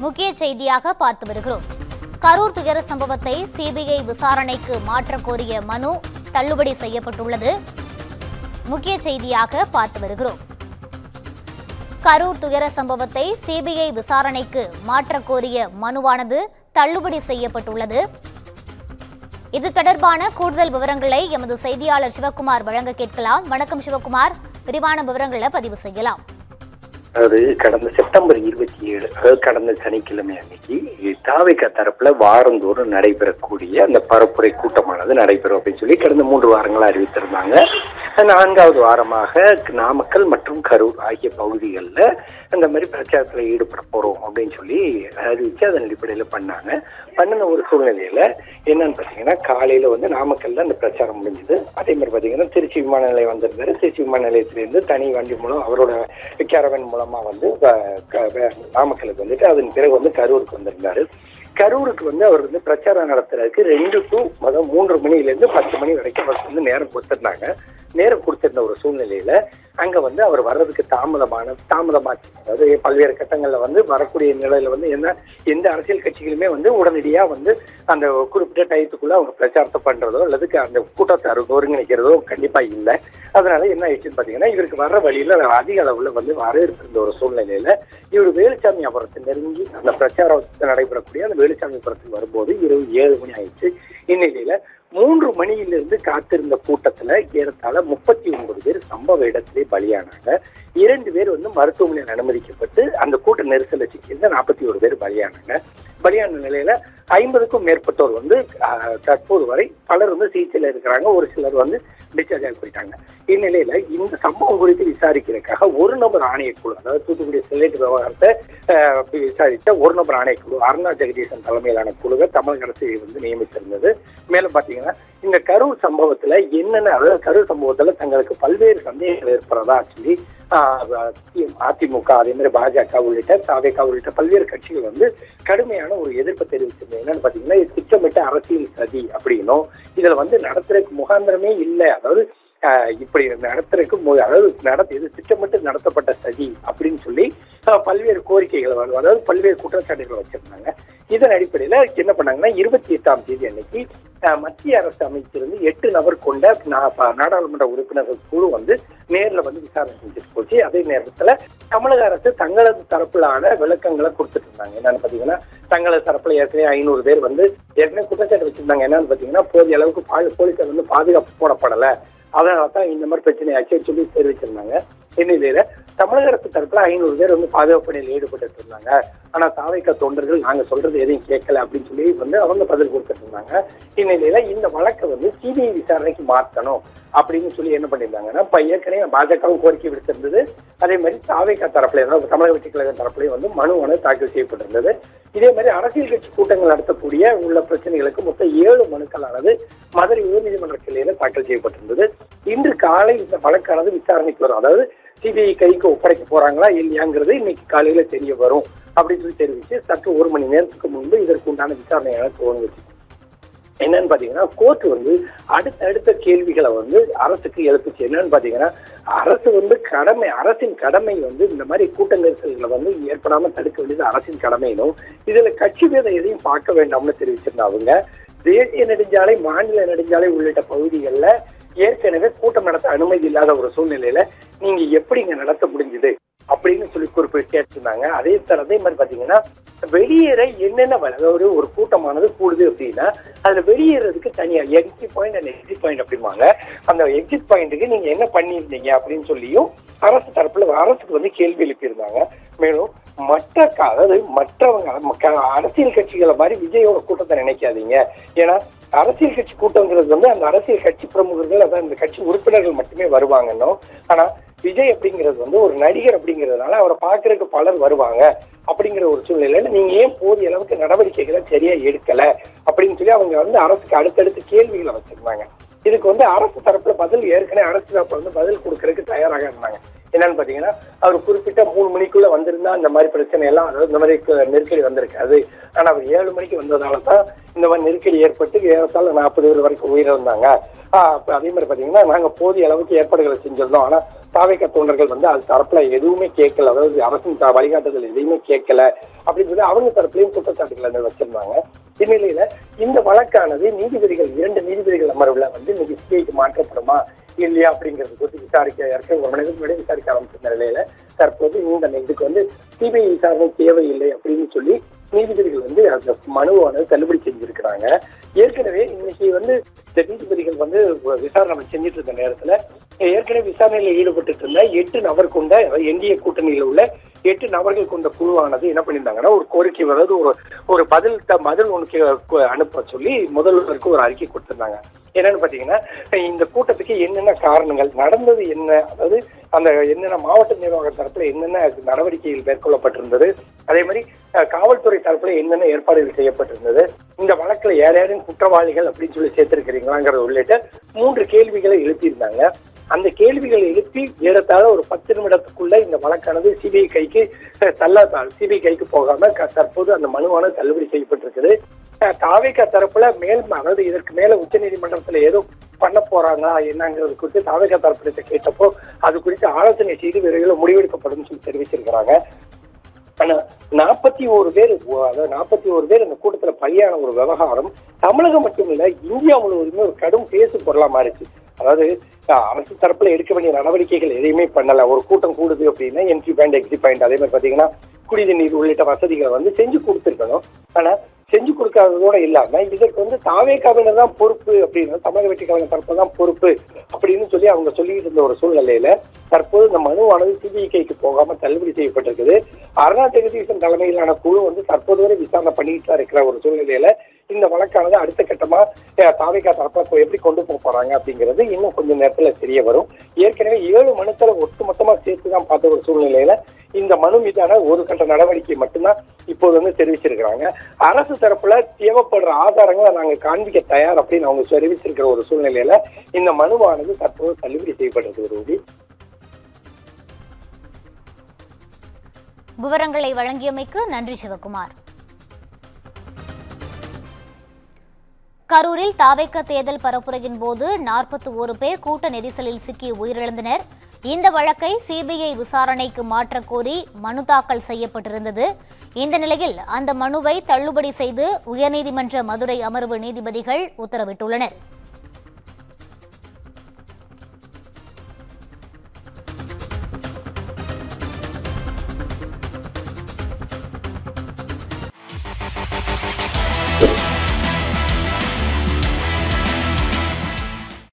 முக்கிய செய்தியாக பார்த்து வருகிறோம். கரூர் துயர சம்பவத்தை சிபிஐ விசாரணைக்கு மாற்ற கோரிய மனு தள்ளுபடி செய்யப்பட்டுள்ளது. முக்கிய செய்தியாக பார்த்து வருகிறோம். கரூர் துயர சம்பவத்தை சிபிஐ விசாரணைக்கு மாற்ற கோரிய மனுவானது தள்ளுபடி செய்யப்பட்டுள்ளது. இது தொடர்பான கூடுதல் விவரங்களை எமது செய்தியாளர் சிவகுமார் வழங்க கேட்கலாம். வணக்கம் சிவகுமார், விரிவான விவரங்களை பதிவு செய்யலாம். அது கடந்த செப்டம்பர் 27, அதாவது கடந்த சனிக்கிழமை அன்னைக்கு தாவேகா தரப்புல வாரந்தோறும் நடைபெறக்கூடிய அந்த பரப்புரை கூட்டமானது நடைபெறும் அப்படின்னு சொல்லி கடந்த 3 வாரங்களா அறிவித்திருந்தாங்க. 4வது வாரமாக நாமக்கல் மற்றும் கரூர் ஆகிய பகுதிகளில் அந்த மாதிரி பிரச்சாரத்தில் ஈடுபட போறோம் அப்படின்னு சொல்லி அறிவிச்சு அதன் அடிப்படையில் பண்ணின ஒரு சூழ்நிலையில என்னன்னு பார்த்தீங்கன்னா, காலையில நாமக்கல்ல அந்த பிரச்சாரம் முடிஞ்சது. அதே மாதிரி பார்த்தீங்கன்னா திருச்சி விமான நிலையம் வந்திருந்தாரு. திருச்சி விமான நிலையத்திலிருந்து தனி வண்டி மூலம் அவரோட கேரவன் மூலமா நாமக்கலுக்கு வந்துட்டு அதன் பிறகு கரூருக்கு வந்திருந்தாரு. கரூருக்கு அவர் பிரச்சாரம் நடத்துறதுக்கு 2 to 3 மணியிலிருந்து 10 மணி வரைக்கும் அவர் நேரம் கொடுத்திருந்தாங்க. நேரம் கொடுத்திருந்த ஒரு சூழ்நிலையில அங்க அவர் வர்றதுக்கு தாமதமாச்சு. அதாவது பல்வேறு கட்டங்கள்ல வரக்கூடிய நிலையில எந்த அரசியல் கட்சிகளுமே உடனடியா அந்த குறிப்பிட்ட டயத்துக்குள்ள அவங்க பிரச்சாரத்தை பண்றதோ அல்லது அந்த கூட்டத்தை ஒருங்கிணைக்கிறதோ கண்டிப்பா இல்லை. அதனால என்ன ஆயிடுச்சுன்னு பாத்தீங்கன்னா, இவருக்கு வர்ற வழியில அதிக அளவுல வரவேற்பு இருந்த ஒரு சூழ்நிலையில இவர் வேலுச்சாமிபுரத்தை நெருங்கி அந்த பிரச்சாரம் நடைபெறக்கூடிய அந்த வேலுச்சாமிபுரத்துக்கு வரும்போது இரவு 7 மணி ஆயிடுச்சு. இந்நிலையில 3 மணியிலிருந்து காத்திருந்த கூட்டத்துல ஏறத்தாழ 39 பேர் சம்பவ இடத்திலே பலியானாங்க. 2 பேர் மருத்துவமனையில் அனுமதிக்கப்பட்டு அந்த கூட்ட நெரிசல சிக்கியிருந்த 41 பேர் பலியானாங்க. பலியான நிலையில 50க்கும் மேற்பட்டோர் தற்போது வரை பலர் சிகிச்சையில இருக்கிறாங்க. ஒரு சிலர் டிஸ்சார்ஜ் ஆகி போயிட்டாங்க. இந்நிலையில இந்த சம்பவம் குறித்து விசாரிக்கிறதுக்காக ஒரு நபர் ஆணையக்குழு, அதாவது தூத்துக்குடி ஸ்டெர்லைட் விவகாரத்தை விசாரித்த ஒரு நபர் ஆணையக்குழு அருணா ஜெகதீசன் தலைமையிலான குழுவை தமிழக அரசு நியமித்திருந்தது. மேலும் பாத்தீங்கன்னா, இந்த கரூர் சம்பவத்துல அதாவது கரூர் சம்பவத்துல தங்களுக்கு பல்வேறு சந்தேகங்கள் ஏற்படுறதா சொல்லி அதிமுக, அதே மாதிரி பாஜக உள்ளிட்ட தாவேகா உள்ளிட்ட பல்வேறு கட்சிகள் கடுமையான ஒரு எதிர்ப்பை தெரிவிச்சிருந்தது. என்னன்னு பாத்தீங்கன்னா, இது திட்டமிட்ட அரசியல் சதி அப்படின்னும், இதுல நடத்துறதுக்கு முகாந்திரமே இல்லை, அதாவது இப்படி நடத்துறதுக்கு அதாவது இது திட்டமிட்டு நடத்தப்பட்ட சதி அப்படின்னு சொல்லி பல்வேறு கோரிக்கைகளை அதாவது பல்வேறு குற்றச்சாட்டுகளை வச்சிருந்தாங்க. இதன் அடிப்படையில என்ன பண்ணாங்கன்னா, 28ஆம் தேதி அன்னைக்கு மத்திய அரசு அமைச்சிருந்து 8 நபர் கொண்ட நாடாளுமன்ற உறுப்பினர்கள் குழு நேர்ல விசாரணை செஞ்சுட்டு போச்சு. அதே நேரத்துல தமிழக அரசு தங்களது தரப்பிலான விளக்கங்களை கொடுத்துட்டு இருந்தாங்க. என்னன்னு பாத்தீங்கன்னா, தங்களது தரப்புல ஏற்கனவே 500 பேர் ஏற்கனவே குற்றச்சாட்டு வச்சிருந்தாங்க. என்னன்னு பாத்தீங்கன்னா, போதிய அளவுக்கு போலீசார் பாதுகாப்பு போடப்படலை, அதனாலதான் இந்த மாதிரி பிரச்சனை ஆச்சு சொல்லி தெரிவிச்சிருந்தாங்க. இந்நிலையில தமிழக அரசு தரப்புல 500 பேர் பாதுகாப்பு பணியில் ஈடுபட்டு இருந்தாங்க. ஆனா தாவேகா தொண்டர்கள் நாங்க சொல்றது எதையும் கேட்கல அப்படின்னு சொல்லி அவங்க பதில் கொடுத்துட்டு இருந்தாங்க. இந்நிலையில இந்த வழக்கை சிபிஐ விசாரணைக்கு மாற்றணும் அப்படின்னு சொல்லி என்ன பண்ணியிருந்தாங்கன்னா, இப்ப ஏற்கனவே பாஜகவும் கோரிக்கை விடுத்திருந்தது. அதே மாதிரி தாவேகா தரப்புல தமிழக வெற்றி கழக தரப்புலையும் மனு தாக்கல் செய்யப்பட்டிருந்தது. இதே மாதிரி அரசியல் கட்சி கூட்டங்கள் நடத்தக்கூடிய உள்ள பிரச்சனைகளுக்கு மொத்தம் 7 மனுக்களானது மதுரை உயர்நீதிமன்ற கிளையில தாக்கல் செய்யப்பட்டிருந்தது. இன்று காலை இந்த வழக்கானது விசாரணைக்கு வரும். அதாவது சிபிஐ கைக்கு ஒப்படைக்க போறாங்களா இல்லையாங்கிறது இன்னைக்கு காலையில தெரிய வரும் அப்படின்னு சொல்லி தெரிவிச்சு சற்று 1 மணி நேரத்துக்கு முன்பு இதற்கு உண்டான விசாரணையான துவங்குச்சு. என்னன்னு பாத்தீங்கன்னா, கோர்ட் அடுத்த கேள்விகளை அரசுக்கு எழுப்புச்சு. என்னன்னு பாத்தீங்கன்னா, அரசின் கடமை இந்த மாதிரி கூட்ட நெரிசல்களை ஏற்படாம தடுக்க வேண்டியது அரசின் கடமையினும், இதுல கட்சி பேதம் எதையும் பார்க்க வேண்டாம்னு தெரிவிச்சிருந்தா அவங்க தேசிய நெடுஞ்சாலை, மாநில நெடுஞ்சாலை உள்ளிட்ட பகுதிகளில் ஏற்கனவே கூட்டம் நடத்த அனுமதி இல்லாத ஒரு சூழ்நிலையில நீங்க எப்படி இங்க நடத்த முடிஞ்சது அப்படின்னு சொல்லி குறிப்பிட்டு கேட்டிருந்தாங்க. அதே மாதிரி பாத்தீங்கன்னா, வெளியேற என்னென்ன அதாவது ஒரு கூட்டமானது கூடுது அப்படின்னா அதுல வெளியேறதுக்கு தனியா exit point and exit point அப்படிம்பாங்க. அந்த எக்ஸிட் பாயிண்ட்டுக்கு நீங்க என்ன பண்ணியிருந்தீங்க அப்படின்னு சொல்லியும் அரசு தரப்புல அரசுக்கு கேள்வி எழுப்பியிருந்தாங்க. மேலும் மற்றவங்க அரசியல் கட்சிகளை மாதிரி விஜயோட கூட்டத்தை நினைக்காதீங்க. ஏன்னா அரசியல் கட்சி கூட்டங்கிறது அந்த அரசியல் கட்சி பிரமுகர்கள், அதான் இந்த கட்சி உறுப்பினர்கள் மட்டுமே வருவாங்கன்னு. ஆனா விஜய் அப்படிங்கிறது ஒரு நடிகர் அப்படிங்கிறதுனால அவரை பாக்குறதுக்கு பலர் வருவாங்க அப்படிங்கிற ஒரு சூழ்நிலையில நீங்க ஏன் போதிய அளவுக்கு நடவடிக்கைகளை சரியா எடுக்கல அப்படின்னு சொல்லி அவங்க அரசுக்கு அடுத்தடுத்து கேள்விகளை வச்சிருந்தாங்க. இதுக்கு அரசு தரப்புல ஏற்கனவே அரசு தரப்புல பதில் கொடுக்கறதுக்கு தயாராக இருந்தாங்க. என்னன்னு பாத்தீங்கன்னா அவர் குறிப்பிட்ட 3 மணிக்குள்ள வந்திருந்தா இந்த மாதிரி பிரச்சனை எல்லாம், அதாவது இந்த மாதிரி நெருக்கடி வந்திருக்காது. ஆனா அவர் 7 மணிக்கு வந்ததால தான் இந்த மாதிரி நெருக்கடி ஏற்பட்டு ஏறத்தாழ 40 பேர் வரைக்கும் உயிரிழந்தாங்க. அதே மாதிரி பாத்தீங்கன்னா நாங்க போதிய அளவுக்கு ஏற்பாடுகளை செஞ்சிருந்தோம். ஆனா தாவேகா தொண்டர்கள் வந்து அது தரப்புல எதுவுமே கேட்கல, அதாவது அரசின் வழிகாட்டுதல் எதுவுமே கேட்கல அப்படின்னு சொல்லி அவங்க தரப்புலையும் குற்றச்சாட்டுகளை வச்சிருந்தாங்க. இந்நிலையில இந்த வழக்கானது நீதிபதிகள் 2 நீதிபதிகள் அமர்வுல வந்து இன்னைக்கு சிபிஐக்கு மாற்றப்படுமா இல்லையா அப்படிங்கிறது குறித்து விசாரிக்க ஒரு மனிதனுடைய விசாரிக்க ஆரம்பிச்சிருந்த நிலையில தற்போது இந்த இதுக்கு வந்து சிபிஐ விசாரணை தேவையில்லை அப்படின்னு சொல்லி நீதிபதிகள் வந்து அந்த மனுவானது தள்ளுபடி செஞ்சிருக்கிறாங்க. ஏற்கனவே இன்னைக்கு வந்து இந்த நீதிபதிகள் வந்து விசாரணை செஞ்சுட்டு இருந்த நேரத்துல ஏற்கனவே விசாரணையில் ஈடுபட்டு இருந்த 8 நபர் கொண்ட என்டிஏ கூட்டணியில் உள்ள 8 நபர்கள் கொண்ட குழுவானது என்ன பண்ணியிருந்தாங்கன்னா ஒரு கோரிக்கை, அதாவது ஒரு பதில் ஒன்று அனுப்ப சொல்லி முதல்வருக்கு ஒரு அறிக்கை கொடுத்திருந்தாங்க. என்னன்னு பாத்தீங்கன்னா இந்த கூட்டத்துக்கு என்னென்ன காரணங்கள் நடந்தது, என்ன அதாவது அந்த என்னென்ன மாவட்ட நிர்வாக தரப்புல என்னென்ன நடவடிக்கைகள் மேற்கொள்ளப்பட்டிருந்தது, அதே மாதிரி காவல்துறை தரப்புல என்னென்ன ஏற்பாடுகள் செய்யப்பட்டிருந்தது, இந்த வழக்குல யாரையும் குற்றவாளிகள் அப்படின்னு சொல்லி சேர்த்திருக்கிறீங்களாங்கிறது உள்ளிட்ட 3 கேள்விகளை எழுப்பியிருந்தாங்க. அந்த கேள்விகளை எழுப்பி ஏறத்தாழ ஒரு 10 நிமிடத்துக்குள்ள இந்த வழக்கானது சிபிஐ கைக்கு போகாம தற்போது அந்த மனுவானது தள்ளுபடி செய்யப்பட்டிருக்குது. தாவேகா தரப்புல அதாவது இதற்கு மேல உச்ச நீதிமன்றத்துல ஏதோ பண்ண போறாங்களா என்னங்கிறது குறித்து தாவேகா தரப்புல கேட்டப்போ அது குறித்து ஆலோசனை செய்து விரைவில் முடிவெடுக்கப்படும் சொல்லி தெரிவிச்சிருக்கிறாங்க. ஆனா 41 பேர், அதாவது 41 பேர் இந்த கூட்டத்துல பலியான ஒரு விவகாரம் தமிழகம் மட்டுமில்ல இந்தியா முழுவதுமே ஒரு கடும் பேசு பொருளா மாறிச்சு. அதாவது அரசு தரப்புல எடுக்க வேண்டிய நடவடிக்கைகள் எதையுமே பண்ணல. ஒரு கூட்டம் கூடுது அப்படின்னா என்ட்ரி பாயிண்ட் எக்ஸிட் பாயிண்ட் அதே மாதிரி பாத்தீங்கன்னா குடிநீர் உள்ளிட்ட வசதிகளை வந்து செஞ்சு கொடுத்துருக்கணும். ஆனா செஞ்சு கொடுக்காததோட இல்லாம இதற்கு வந்து தாவேகாவினர் தான் பொறுப்பு அப்படின்னு, தமிழக வெற்றி கழக தரப்பு தான் பொறுப்பு அப்படின்னு சொல்லி அவங்க சொல்லிட்டு இருந்த ஒரு சூழ்நிலையில தற்போது இந்த மனுவானது சிபிஐ கைக்கு போகாம தள்ளுபடி செய்யப்பட்டிருக்குது. அருணா ஜெகதீசன் தலைமையிலான குழு வந்து தற்போது வரை விசாரணை பண்ணிட்டு தான் இருக்கிற ஒரு சூழ்நிலையில இந்த வழக்கானது அடுத்த கட்டமா தாவேகா தரப்புல எப்படி கொண்டு போறாங்க அப்படிங்கிறது இன்னும் கொஞ்சம் நேரத்துல தெரிய வரும். ஏற்கனவே 7 மனுக்களை ஒட்டுமொத்தமா சேர்த்துதான் பார்த்த ஒரு சூழ்நிலையில இந்த மனு மீதான ஒரு கட்ட நடவடிக்கை மட்டும்தான் இப்போது வந்து தெரிவிச்சிருக்கிறாங்க. அரசு தரப்புல தேவைப்படுற ஆதாரங்களை நாங்க காண்பிக்க தயார் அப்படின்னு அவங்க தெரிவிச்சிருக்கிற ஒரு சூழ்நிலையில இந்த மனுவானது தற்போது தள்ளுபடி செய்யப்பட்டது. ரூபி, விவரங்களை வழங்கியமைக்கு நன்றி சிவகுமார். கரூரில் தாவேகா தேர்தல் பரப்புரையின் போது 41 பேர் கூட்ட நெரிசலில் சிக்கி உயிரிழந்தனர். இந்த வழக்கை சிபிஐ விசாரணைக்கு மாற்றக் கோரி மனு தாக்கல் செய்யப்பட்டிருந்தது. இந்த நிலையில் அந்த மனுவை தள்ளுபடி செய்து உயர்நீதிமன்ற மதுரை அமர்வு நீதிபதிகள் உத்தரவிட்டுள்ளனர்.